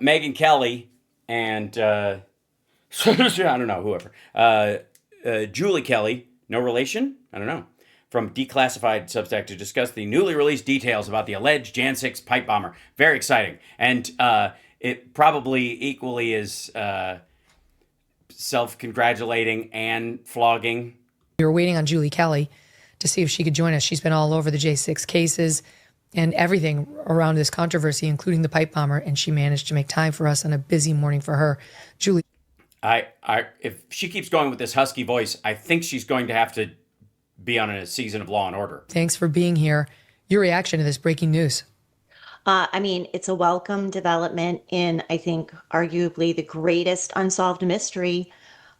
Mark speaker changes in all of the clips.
Speaker 1: Megyn Kelly and I don't know, whoever. Julie Kelly, no relation? I don't know. From Declassified Substack to discuss the newly released details about the alleged Jan 6 pipe bomber. Very exciting. And it probably equally is self-congratulating and flogging.
Speaker 2: We were waiting on Julie Kelly to see if she could join us. She's been all over the J6 cases and everything around this controversy, including the pipe bomber, and she managed to make time for us on a busy morning for her. Julie.
Speaker 1: If she keeps going with this husky voice, I think she's going to have to be on a season of Law and Order.
Speaker 2: Thanks for being here. Your reaction to this breaking news?
Speaker 3: It's a welcome development in, I think, arguably the greatest unsolved mystery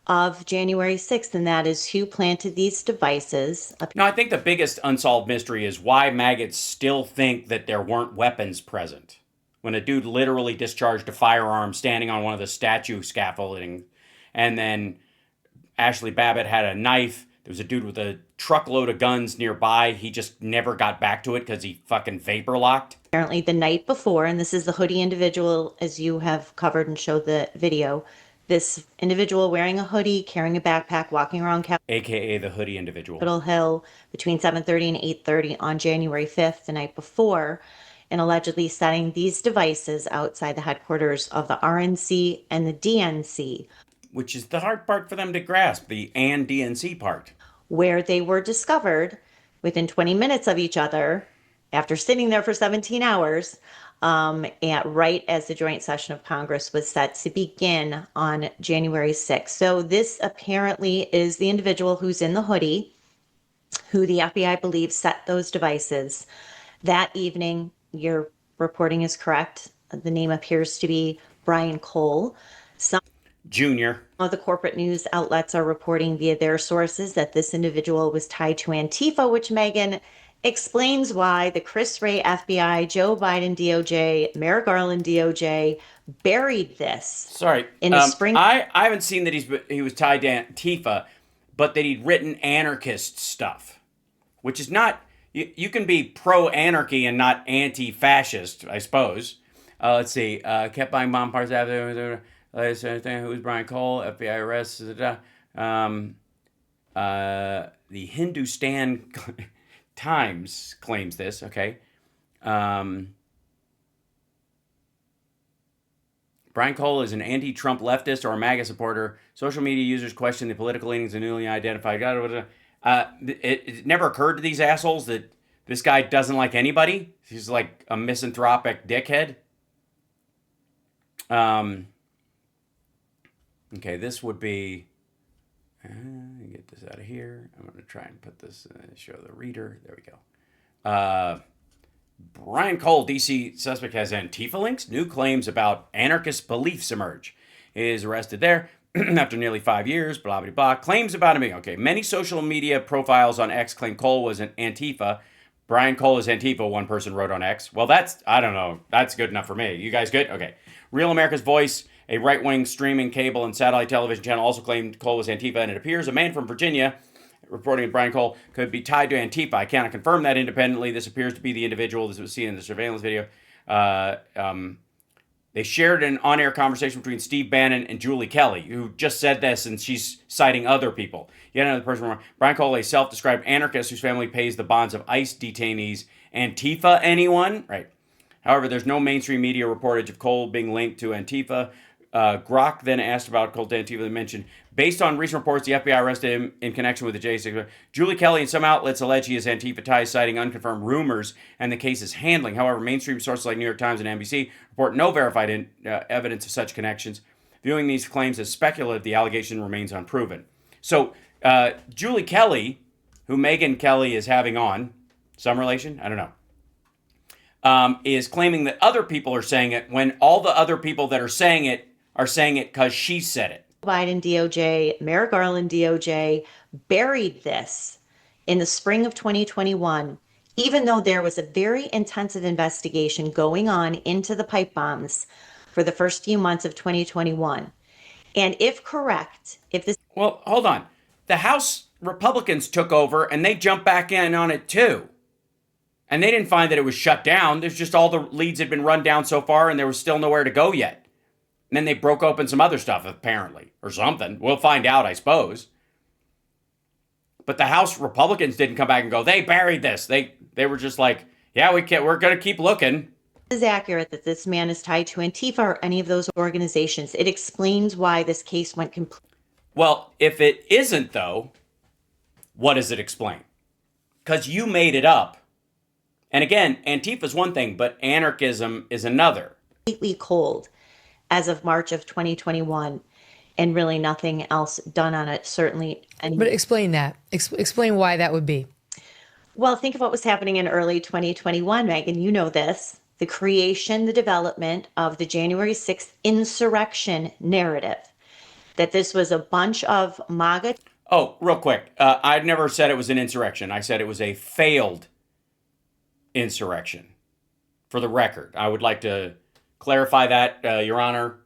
Speaker 3: of January 6th, and that is who planted these devices.
Speaker 1: No, I think the biggest unsolved mystery is why maggots still think that there weren't weapons present when a dude literally discharged a firearm standing on one of the statue scaffolding, and then Ashley Babbitt had a knife. There was a dude with a truckload of guns nearby. He just never got back to it because he fucking vapor locked.
Speaker 3: Apparently the night before, and this is the hoodie individual, as you have covered and showed the video, this individual wearing a hoodie, carrying a backpack, walking around
Speaker 1: AKA the hoodie individual.
Speaker 3: Capitol Hill between 7:30 and 8:30 on January 5th, the night before, and allegedly setting these devices outside the headquarters of the RNC and the DNC.
Speaker 1: Which is the hard part for them to grasp, the and DNC part.
Speaker 3: Where they were discovered within 20 minutes of each other after sitting there for 17 hours, right as the joint session of Congress was set to begin on January 6th. So this apparently is the individual who's in the hoodie, who the FBI believes set those devices. That evening, your reporting is correct. The name appears to be Brian Cole.
Speaker 1: Junior.
Speaker 3: The corporate news outlets are reporting via their sources that this individual was tied to Antifa, which Megyn explains why the Chris Wray FBI, Joe Biden DOJ, Merrick Garland DOJ buried this.
Speaker 1: Sorry.
Speaker 3: In the spring.
Speaker 1: I haven't seen that he was tied to Antifa, but that he'd written anarchist stuff, which is not, you can be pro-anarchy and not anti-fascist, I suppose. Let's see. Kept buying bomb parts after. Who's Brian Cole? FBI arrests. The Hindustan Times claims this. Okay. Brian Cole is an anti-Trump leftist or a MAGA supporter. Social media users question the political leanings of newly identified. It never occurred to these assholes that this guy doesn't like anybody. He's like a misanthropic dickhead. Okay, this would be, get this out of here. I'm going to try and put this, show the reader. There we go. Brian Cole, D.C. suspect, has Antifa links. New claims about anarchist beliefs emerge. He is arrested there after nearly 5 years, blah, blah, blah. Claims about him. Okay, many social media profiles on X claim Cole was an Antifa. Brian Cole is Antifa, one person wrote on X. Well, I don't know. That's good enough for me. You guys good? Okay. Real America's Voice, a right-wing streaming cable and satellite television channel, also claimed Cole was Antifa, and it appears a man from Virginia reporting that Brian Cole could be tied to Antifa. I cannot confirm that independently. This appears to be the individual that was seen in the surveillance video. They shared an on-air conversation between Steve Bannon and Julie Kelly, who just said this, and she's citing other people. Yet another person, Brian Cole, a self-described anarchist whose family pays the bonds of ICE detainees. Antifa, anyone? Right. However, there's no mainstream media reportage of Cole being linked to Antifa. Grok then asked about Cole to Antifa. They mentioned, based on recent reports, the FBI arrested him in connection with the J6. Julie Kelly and some outlets allege he has Antifa ties, citing unconfirmed rumors and the case's handling. However, mainstream sources like New York Times and NBC report no verified evidence of such connections. Viewing these claims as speculative, the allegation remains unproven. So, Julie Kelly, who Megyn Kelly is having on, some relation? I don't know. Is claiming that other people are saying it when all the other people that are saying it because she said it.
Speaker 3: Biden DOJ, Merrick Garland DOJ buried this in the spring of 2021, even though there was a very intensive investigation going on into the pipe bombs for the first few months of 2021. And if correct, if this...
Speaker 1: Well, hold on. The House Republicans took over and they jumped back in on it too. And they didn't find that it was shut down. There's just all the leads had been run down so far and there was still nowhere to go yet. And then they broke open some other stuff, apparently, or something. We'll find out, I suppose. But the House Republicans didn't come back and go, they buried this. They were just like, yeah, we're going to keep looking.
Speaker 3: Is accurate that this man is tied to Antifa or any of those organizations. It explains why this case went completely.
Speaker 1: Well, if it isn't, though, what does it explain? Because you made it up. And again, Antifa is one thing, but anarchism is another.
Speaker 3: Completely cold as of March of 2021, and really nothing else done on it, certainly.
Speaker 2: But explain that. Explain why that would be.
Speaker 3: Well, think of what was happening in early 2021, Megan. You know this. The creation, the development of the January 6th insurrection narrative, that this was a bunch of MAGA.
Speaker 1: Oh, real quick. I never said it was an insurrection. I said it was a failed insurrection. For the record, I would like to clarify that, Your Honor.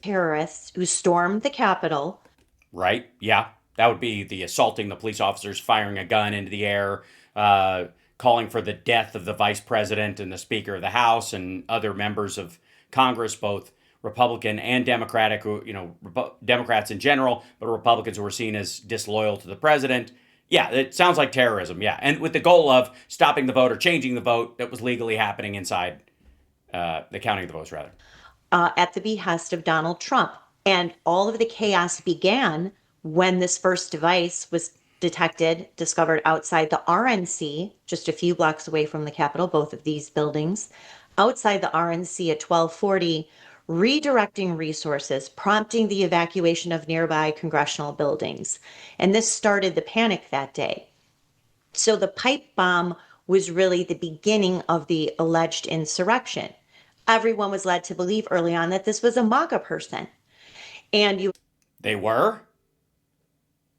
Speaker 3: Terrorists who stormed the Capitol.
Speaker 1: Right? Yeah. That would be the assaulting the police officers, firing a gun into the air, calling for the death of the vice president and the Speaker of the House and other members of Congress, both Republican and Democratic, who, Democrats in general, but Republicans who were seen as disloyal to the president. Yeah, it sounds like terrorism, yeah. And with the goal of stopping the vote or changing the vote that was legally happening inside the counting of the votes, rather.
Speaker 3: At the behest of Donald Trump. And all of the chaos began when this first device was discovered outside the RNC, just a few blocks away from the Capitol, both of these buildings, outside the RNC at 1240, redirecting resources, prompting the evacuation of nearby congressional buildings. And this started the panic that day. So the pipe bomb was really the beginning of the alleged insurrection. Everyone was led to believe early on that this was a MAGA person. And
Speaker 1: They were?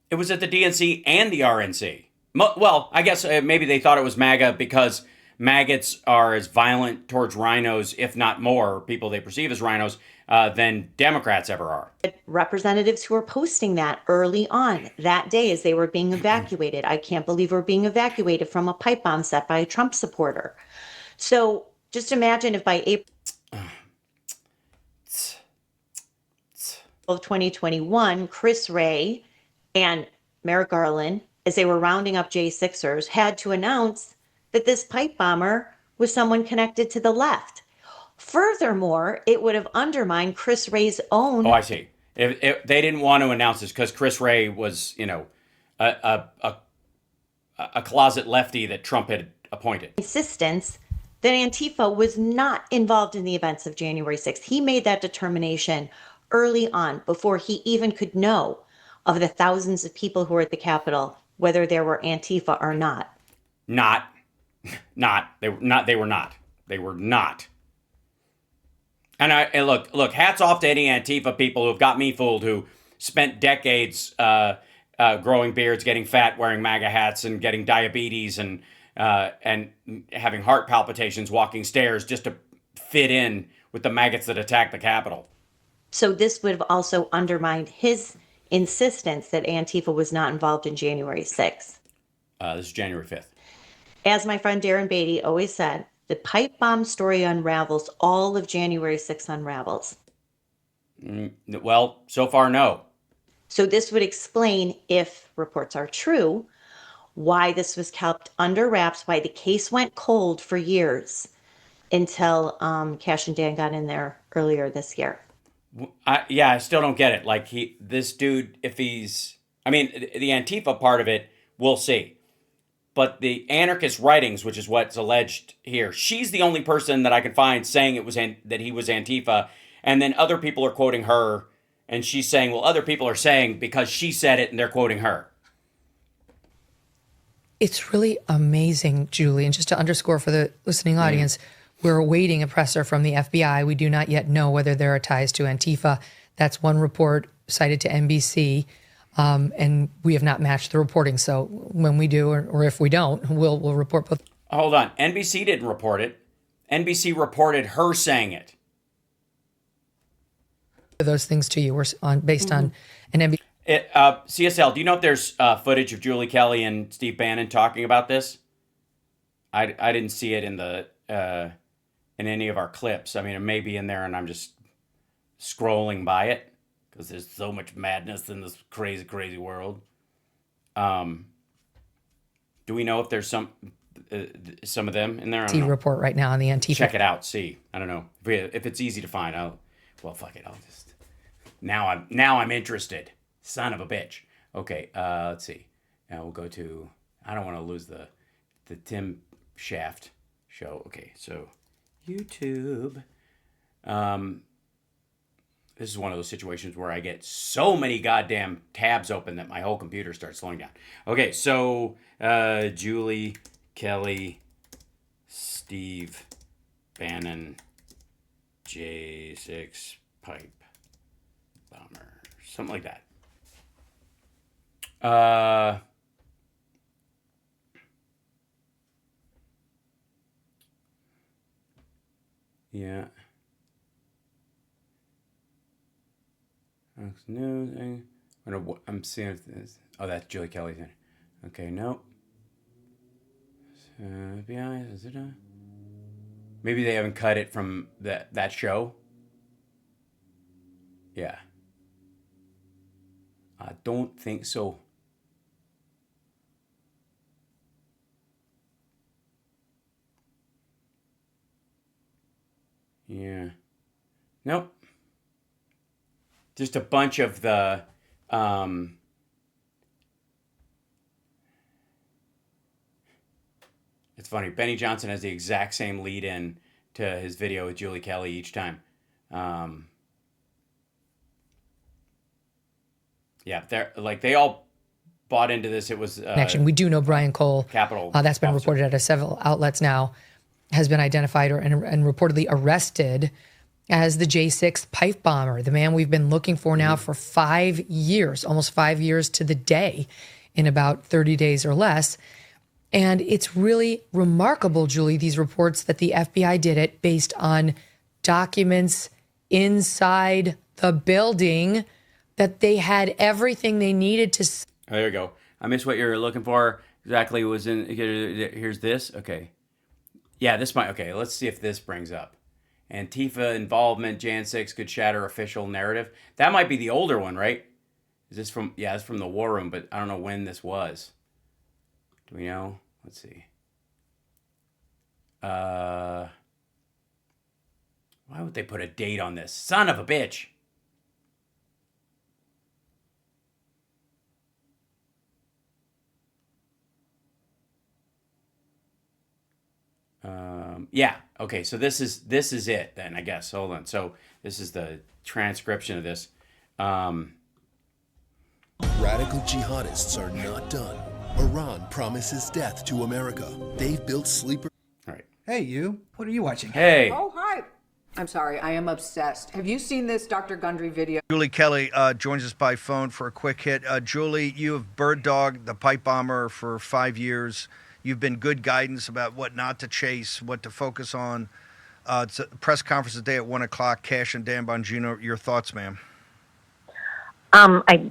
Speaker 1: It was at the DNC and the RNC. Well, I guess maybe they thought it was MAGA because maggots are as violent towards rhinos, if not more, people they perceive as rhinos, than Democrats ever are.
Speaker 3: Representatives who were posting that early on that day as they were being evacuated. I can't believe we're being evacuated from a pipe bomb set by a Trump supporter. So just imagine if by April of 2021, Chris Wray and Merrick Garland, as they were rounding up J6ers, had to announce that this pipe bomber was someone connected to the left. Furthermore, it would have undermined Chris Wray's own.
Speaker 1: Oh, I see. If they didn't want to announce this because Chris Wray was, a closet lefty that Trump had appointed.
Speaker 3: Insistence that Antifa was not involved in the events of January 6th. He made that determination early on before he even could know of the thousands of people who were at the Capitol, whether there were Antifa or not.
Speaker 1: They were not. And look, hats off to any Antifa people who have got me fooled, who spent decades growing beards, getting fat, wearing MAGA hats, and getting diabetes and having heart palpitations, walking stairs just to fit in with the maggots that attacked the Capitol.
Speaker 3: So this would have also undermined his insistence that Antifa was not involved in January 6th.
Speaker 1: This is January 5th.
Speaker 3: As my friend Darren Beatty always said, the pipe bomb story unravels, all of January 6th unravels.
Speaker 1: Well, so far, no.
Speaker 3: So this would explain, if reports are true, why this was kept under wraps, why the case went cold for years until Cash and Dan got in there earlier this year.
Speaker 1: I still don't get it. Like, this dude, the Antifa part of it, we'll see. But the anarchist writings, which is what's alleged here, she's the only person that I can find saying that he was Antifa, and then other people are quoting her, and she's saying, well, other people are saying because she said it, and they're quoting her.
Speaker 2: It's really amazing, Julie. And just to underscore for the listening audience, we're awaiting a presser from the FBI. We do not yet know whether there are ties to Antifa. That's one report cited to NBC. And we have not matched the reporting. So when we do, or if we don't, we'll report both.
Speaker 1: Hold on. NBC didn't report it. NBC reported her saying it.
Speaker 2: Those things to you were based on an NBC.
Speaker 1: CSL, do you know if there's footage of Julie Kelly and Steve Bannon talking about this? I didn't see it in the in any of our clips. I mean, it may be in there, and I'm just scrolling by it because there's so much madness in this crazy, crazy world. Do we know if there's some of them in there? I don't know.
Speaker 2: Report right now on the ANTIFA.
Speaker 1: Check it out. See, I don't know if it's easy to find. Fuck it. I'll just now I'm interested. Son of a bitch. Okay, let's see. Now we'll go to. I don't want to lose the Tim Shaft show. Okay, so YouTube. This is one of those situations where I get so many goddamn tabs open that my whole computer starts slowing down. Okay, so Julie Kelly, Steve Bannon, J6 pipe bomber, something like that. Yeah. News. I'm seeing if this. Oh, that's Julie Kelly. Okay, nope. FBI. Is it a? Maybe they haven't cut it from that show. Yeah. I don't think so. Yeah. Nope. Just a bunch of the it's funny. Benny Johnson has the exact same lead in to his video with Julie Kelly each time. Yeah, they all bought into this. It was
Speaker 2: connection. We do know Brian Cole.
Speaker 1: Capitol.
Speaker 2: That's been
Speaker 1: officer.
Speaker 2: reported at several outlets now. Has been identified and reportedly arrested as the J6 pipe bomber, the man we've been looking for now for 5 years, almost 5 years to the day, in about 30 days or less. And it's really remarkable, Julie, these reports that the FBI did it based on documents inside the building, that they had everything they needed to.
Speaker 1: Oh, there you go. I missed what you're looking for. Exactly was in. Here's this. Okay. Yeah, this might. Okay, let's see if this brings up. Antifa involvement, Jan 6 could shatter official narrative. That might be the older one, right? Is this from? Yeah, it's from the War Room, but I don't know when this was. Do we know? Let's see. Why would they put a date on this? Son of a bitch. Yeah. Okay. So this is it then, I guess. Hold on. So this is the transcription of this.
Speaker 4: Radical jihadists are not done. Iran promises death to America. They've built sleeper.
Speaker 1: All right.
Speaker 5: Hey, you. What are you watching?
Speaker 1: Hey.
Speaker 6: Oh, hi. I'm sorry. I am obsessed. Have you seen this Dr. Gundry video?
Speaker 7: Julie Kelly joins us by phone for a quick hit. Julie, you have bird dogged the pipe bomber for 5 years. You've been good guidance about what not to chase, what to focus on. It's a press conference today at 1 o'clock. Cash and Dan Bongino, your thoughts, ma'am?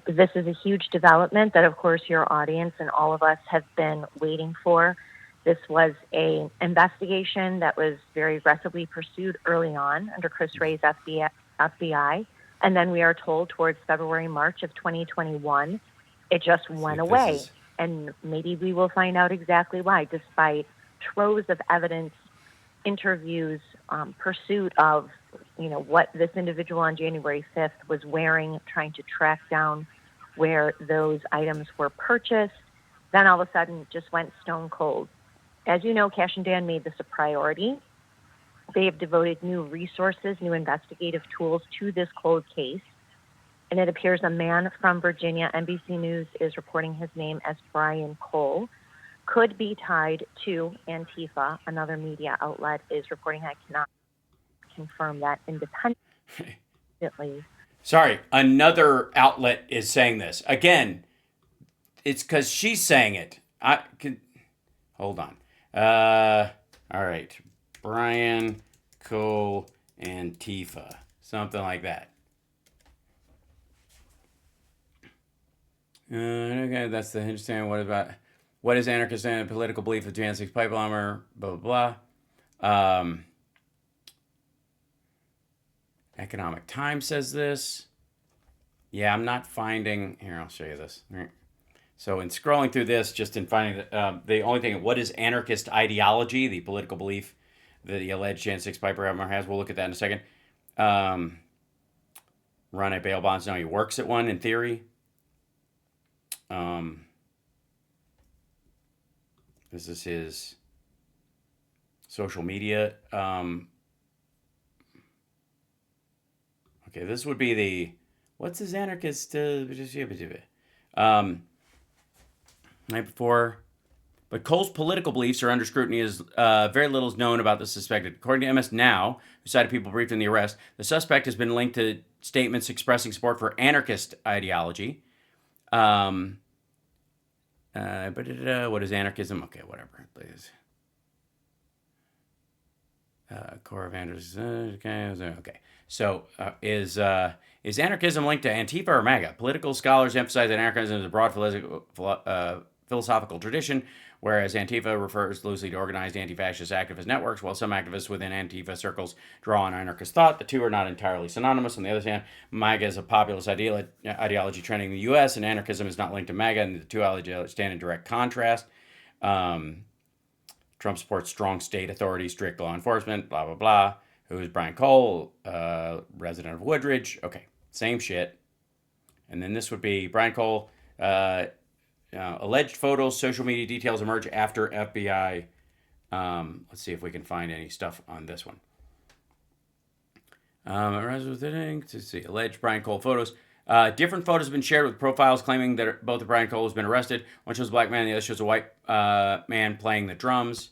Speaker 8: This is a huge development that, of course, your audience and all of us have been waiting for. This was an investigation that was very aggressively pursued early on under Chris Wray's FBI. And then we are told towards February, March of 2021, it just went away. And maybe we will find out exactly why, despite troves of evidence, interviews, pursuit of, what this individual on January 5th was wearing, trying to track down where those items were purchased. Then all of a sudden, just went stone cold. As you know, Cash and Dan made this a priority. They have devoted new resources, new investigative tools to this cold case. And it appears a man from Virginia, NBC News is reporting his name as Brian Cole, could be tied to Antifa. Another media outlet is reporting, I cannot confirm that independently.
Speaker 1: Sorry, another outlet is saying this. Again, it's because she's saying it. Hold on. All right. Brian Cole Antifa. Something like that. Okay, that's the interesting. What is anarchist and political belief of Jan 6 pipe bomber? Blah blah blah. Economic Times says this. Yeah, I'm not finding. Here, I'll show you this. All right. So in scrolling through this, just in finding the only thing, what is anarchist ideology, the political belief that the alleged Jan 6 pipe bomber has? We'll look at that in a second. Run at bail bonds. No, he works at one in theory. This is his social media. Okay, this would be the, what's his anarchist? Night before. But Cole's political beliefs are under scrutiny as very little is known about the suspected. According to MS Now, who cited people briefed in the arrest, the suspect has been linked to statements expressing support for anarchist ideology. What is anarchism? Okay, whatever. Please. Core of anarchism. Okay. So is anarchism linked to Antifa or MAGA? Political scholars emphasize that anarchism is a broad philosophical tradition, whereas Antifa refers loosely to organized anti-fascist activist networks, while some activists within Antifa circles draw on anarchist thought. The two are not entirely synonymous. On the other hand, MAGA is a populist ideology trending in the U.S., and anarchism is not linked to MAGA, and the two ideologies stand in direct contrast. Trump supports strong state authority, strict law enforcement, blah, blah, blah. Who is Brian Cole, resident of Woodridge? Okay, same shit. And then this would be Brian Cole, alleged photos, social media details emerge after FBI. Let's see if we can find any stuff on this one. Let's see, alleged Brian Cole photos. Different photos have been shared with profiles claiming that both of Brian Cole has been arrested. One shows a black man, the other shows a white man playing the drums.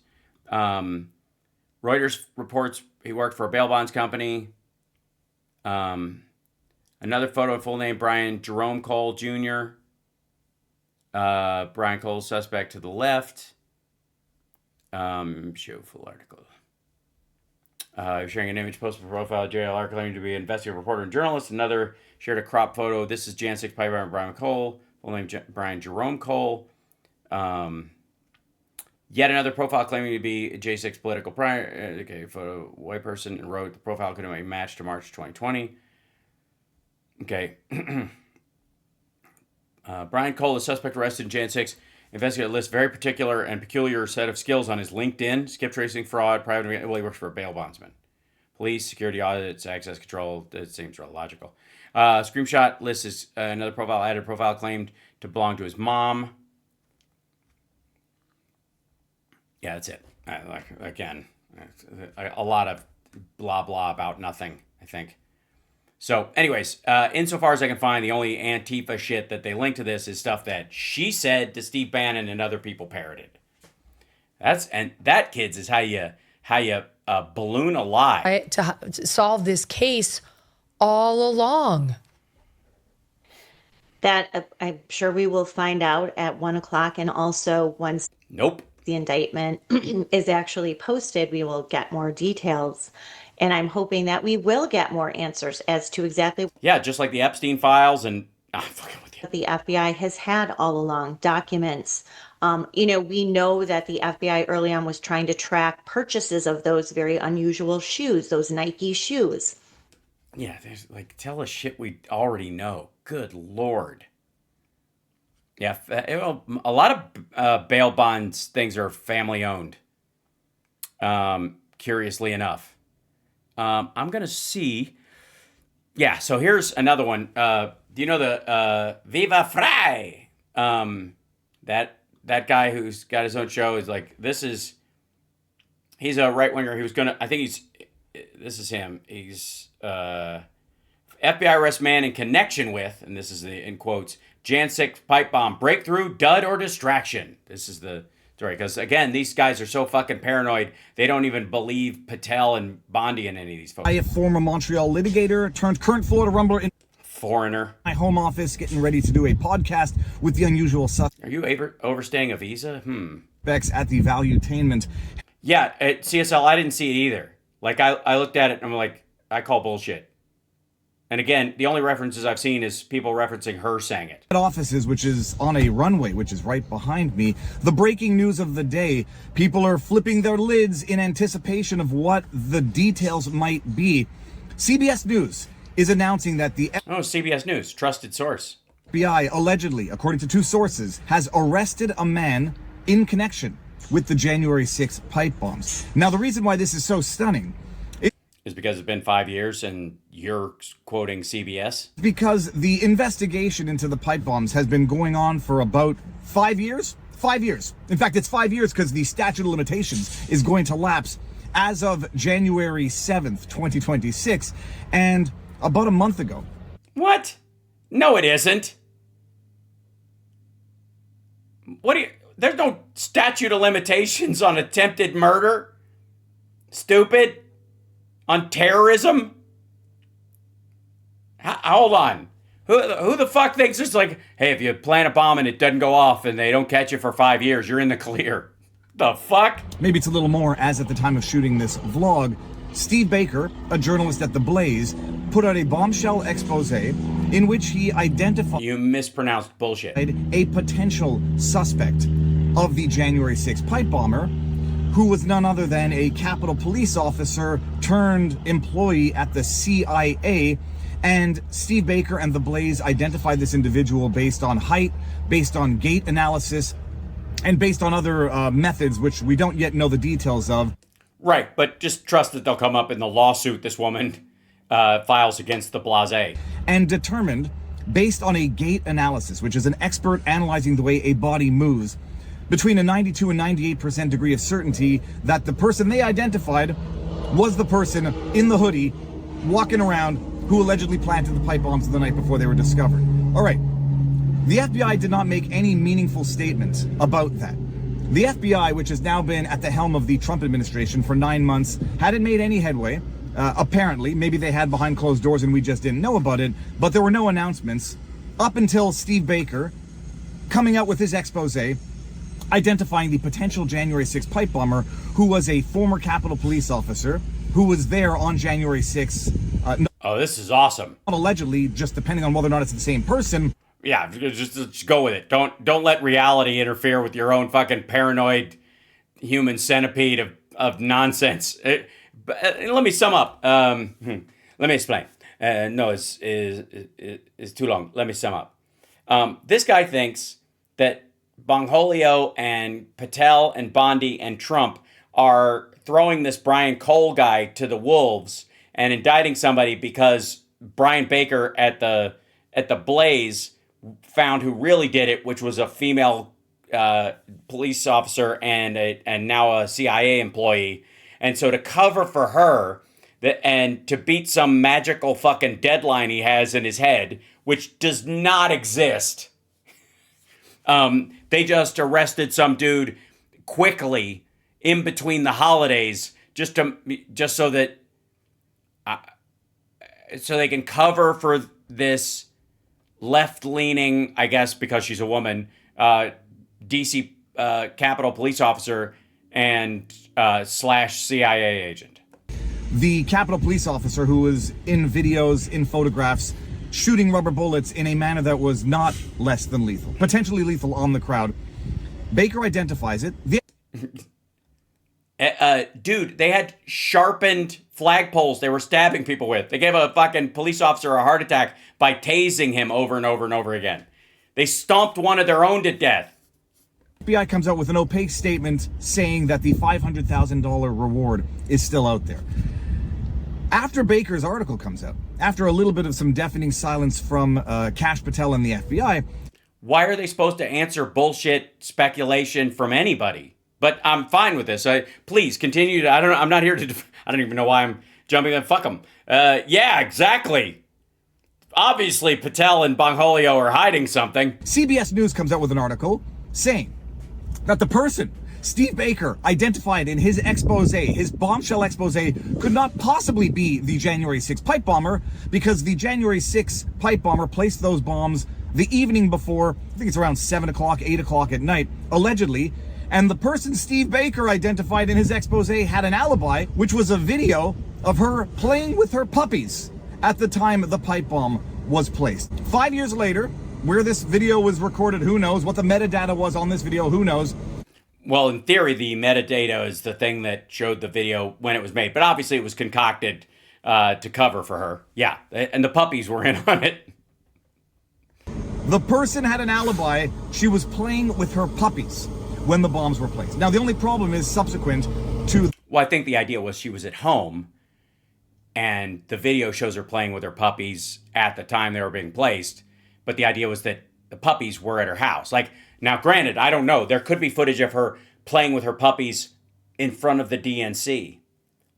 Speaker 1: Reuters reports he worked for a bail bonds company. Another photo, full name, Brian Jerome Cole Jr. Brian Cole, suspect to the left. Show full article. Sharing an image posted for profile JLR claiming to be an investigative reporter and journalist. Another shared a crop photo. This is Jan 6 pipe bomber Brian Cole. Full name Brian Jerome Cole. Yet another profile claiming to be a J6 political prior. Okay, photo, white person, and wrote the profile could have been matched to March 2020. Okay. Brian Cole, the suspect arrested in Jan 6. Investigator lists very particular and peculiar set of skills on his LinkedIn: skip tracing, fraud, private. Well, he works for a bail bondsman. Police, security audits, access control. It seems real logical. Screenshot lists is another profile. Added profile claimed to belong to his mom. Yeah, that's it. Again, a lot of blah blah about nothing, I think. So, anyways, insofar as I can find, the only Antifa shit that they link to this is stuff that she said to Steve Bannon and other people parroted. That, kids, is how you balloon a lie.
Speaker 2: To solve this case all along.
Speaker 3: That I'm sure we will find out at 1 o'clock, and also once the indictment is actually posted, we will get more details. And I'm hoping that we will get more answers as to exactly.
Speaker 1: Yeah, just like the Epstein files and I'm fucking with you.
Speaker 3: The FBI has had all along documents. We know that the FBI early on was trying to track purchases of those very unusual shoes, those Nike shoes.
Speaker 1: Yeah, there's tell us shit we already know. Good Lord. Yeah, a lot of bail bonds things are family owned. Curiously enough. I'm going to see. Yeah, so here's another one. Do you know the Viva Frei? That guy who's got his own show is he's a right-winger. He was going to, this is him. He's FBI arrest man in connection with, and this is in quotes, Jan 6 pipe bomb breakthrough, dud, or distraction. This is the story. Because, again, these guys are so fucking paranoid, they don't even believe Patel and Bondi and any of these folks.
Speaker 5: I, a former Montreal litigator, turned current Florida rumbler in
Speaker 1: foreigner.
Speaker 5: My home office, getting ready to do a podcast with the unusual suspects.
Speaker 1: Are you overstaying a visa?
Speaker 5: At the Valuetainment.
Speaker 1: Yeah, at CSL, I didn't see it either. I looked at it and I'm like, I call bullshit. And again, the only references I've seen is people referencing her saying it.
Speaker 5: Offices, which is on a runway, which is right behind me. The breaking news of the day. People are flipping their lids in anticipation of what the details might be. CBS News is announcing that the
Speaker 1: Oh, CBS News, trusted source.
Speaker 5: FBI allegedly, according to two sources, has arrested a man in connection with the January 6th pipe bombs. Now, the reason why this is so stunning
Speaker 1: Is because it's been 5 years and you're quoting CBS?
Speaker 5: because the investigation into the pipe bombs has been going on for about 5 years. 5 years. In fact, it's 5 years because the statute of limitations is going to lapse as of January 7th, 2026. And about a month ago.
Speaker 1: What? No, it isn't. What do you... There's no statute of limitations on attempted murder. Stupid. On terrorism. Hold on. Who the fuck thinks it's like, hey, if you plant a bomb and it doesn't go off and they don't catch you for 5 years, you're in the clear. The fuck?
Speaker 5: Maybe it's a little more, as at the time of shooting this vlog, Steve Baker, a journalist at The Blaze, put out a bombshell expose in which he identified
Speaker 1: You mispronounced bullshit.
Speaker 5: a potential suspect of the January 6th pipe bomber, who was none other than a Capitol Police officer turned employee at the CIA. And Steve Baker and The Blaze identified this individual based on height, based on gait analysis, and based on other methods which we don't yet know the details of.
Speaker 1: Right, but just trust that they'll come up in the lawsuit this woman files against the Blase.
Speaker 5: And determined, based on a gait analysis, which is an expert analyzing the way a body moves, between a 92 and 98% degree of certainty that the person they identified was the person in the hoodie walking around who allegedly planted the pipe bombs the night before they were discovered. All right. The FBI did not make any meaningful statement about that. The FBI, which has now been at the helm of the Trump administration for 9 months, hadn't made any headway. Apparently, maybe they had behind closed doors and we just didn't know about it, but there were no announcements up until Steve Baker coming out with his expose identifying the potential January 6th pipe bomber, who was a former Capitol Police officer who was there on January 6th.
Speaker 1: Oh, this is awesome.
Speaker 5: Not allegedly, just depending on whether or not it's the same person.
Speaker 1: Yeah, just go with it. Don't let reality interfere with your own fucking paranoid human centipede of nonsense. Let me sum up. Let me explain. No, it's too long. Let me sum up. This guy thinks that Bongholio and Patel and Bondi and Trump are throwing this Brian Cole guy to the wolves and indicting somebody because Brian Baker at the Blaze found who really did it, which was a female police officer and now a CIA employee. And so to cover for her and to beat some magical fucking deadline he has in his head, which does not exist, they just arrested some dude quickly in between the holidays just so that so they can cover for this left-leaning, I guess because she's a woman, DC Capitol Police officer and / CIA agent.
Speaker 5: The Capitol Police officer who was in videos, in photographs, shooting rubber bullets in a manner that was not less than lethal, potentially lethal on the crowd. Baker identifies it.
Speaker 1: Dude, they had sharpened flagpoles they were stabbing people with. They gave a fucking police officer a heart attack by tasing him over and over and over again. They stomped one of their own to death.
Speaker 5: FBI comes out with an opaque statement saying that the $500,000 reward is still out there. After Baker's article comes out, after a little bit of some deafening silence from Kash Patel and the FBI.
Speaker 1: Why are they supposed to answer bullshit speculation from anybody? But I'm fine with this. Please continue to, I'm not here to, I don't even know why I'm jumping in. Fuck them. Yeah, exactly. Obviously, Patel and Bongholio are hiding something.
Speaker 5: CBS News comes out with an article saying that the person Steve Baker identified in his expose, his bombshell expose, could not possibly be the January 6th pipe bomber because the January 6th pipe bomber placed those bombs the evening before, I think it's around 7 o'clock, 8 o'clock at night, allegedly. And the person Steve Baker identified in his expose had an alibi, which was a video of her playing with her puppies at the time the pipe bomb was placed. 5 years later, where this video was recorded, who knows? What the metadata was on this video, who knows?
Speaker 1: Well, in theory, the metadata is the thing that showed the video when it was made. But obviously it was concocted to cover for her. Yeah, and the puppies were in on it.
Speaker 5: The person had an alibi. She was playing with her puppies when the bombs were placed. Now, the only problem is subsequent to...
Speaker 1: Well, I think the idea was she was at home, and the video shows her playing with her puppies at the time they were being placed. But the idea was that the puppies were at her house. Like, now, granted, I don't know. There could be footage of her playing with her puppies in front of the DNC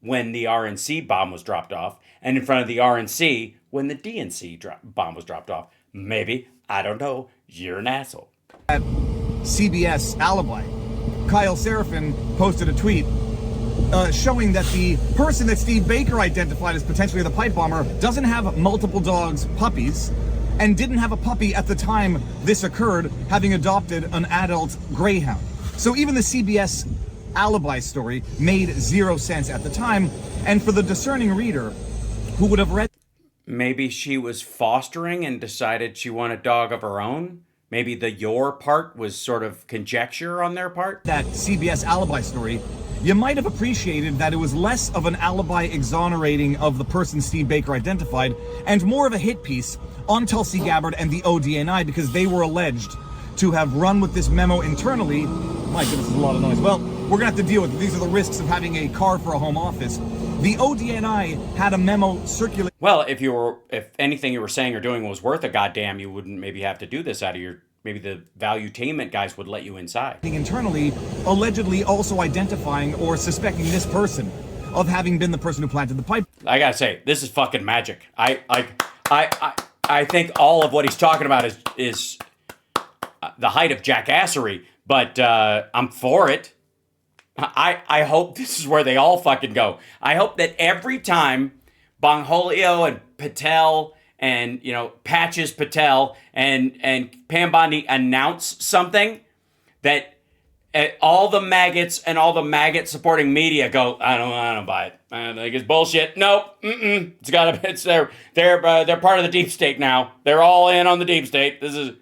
Speaker 1: when the RNC bomb was dropped off, and in front of the RNC when the DNC bomb was dropped off. Maybe. I don't know. You're an asshole.
Speaker 5: At CBS Alibi, Kyle Seraphin posted a tweet showing that the person that Steve Baker identified as potentially the pipe bomber doesn't have multiple dogs, puppies, and didn't have a puppy at the time this occurred, having adopted an adult greyhound. So even the CBS Alibi story made zero sense at the time, and for the discerning reader who would have read...
Speaker 1: Maybe she was fostering and decided she wanted a dog of her own? Maybe the your part was sort of conjecture on their part?
Speaker 5: That CBS Alibi story, you might have appreciated that it was less of an alibi exonerating of the person Steve Baker identified and more of a hit piece on Tulsi Gabbard and the ODNI, because they were alleged to have run with this memo internally. My goodness, there's a lot of noise. Well, we're gonna have to deal with it. These are the risks of having a car for a home office. The ODNI had a memo circulate.
Speaker 1: Well, if anything you were saying or doing was worth a goddamn, you wouldn't maybe have to do this out of your... Maybe the valuetainment guys would let you inside.
Speaker 5: Internally, allegedly also identifying or suspecting this person of having been the person who planted the pipe.
Speaker 1: I gotta say, this is fucking magic. I think all of what he's talking about is the height of jackassery, but I'm for it. I hope this is where they all fucking go. I hope that every time Bongholio and Patel and, you know, Patches Patel and Pam Bondi announce something, that all the maggots and all the maggot supporting media go, I don't buy it. I think it's bullshit. Nope. They're part of the deep state now. They're all in on the deep state. This is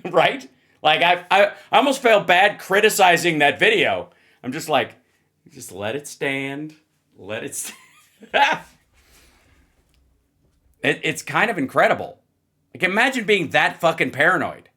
Speaker 1: right. Like I almost felt bad criticizing that video. I'm just like, just let it stand. Let it stand. It's kind of incredible. Like, imagine being that fucking paranoid.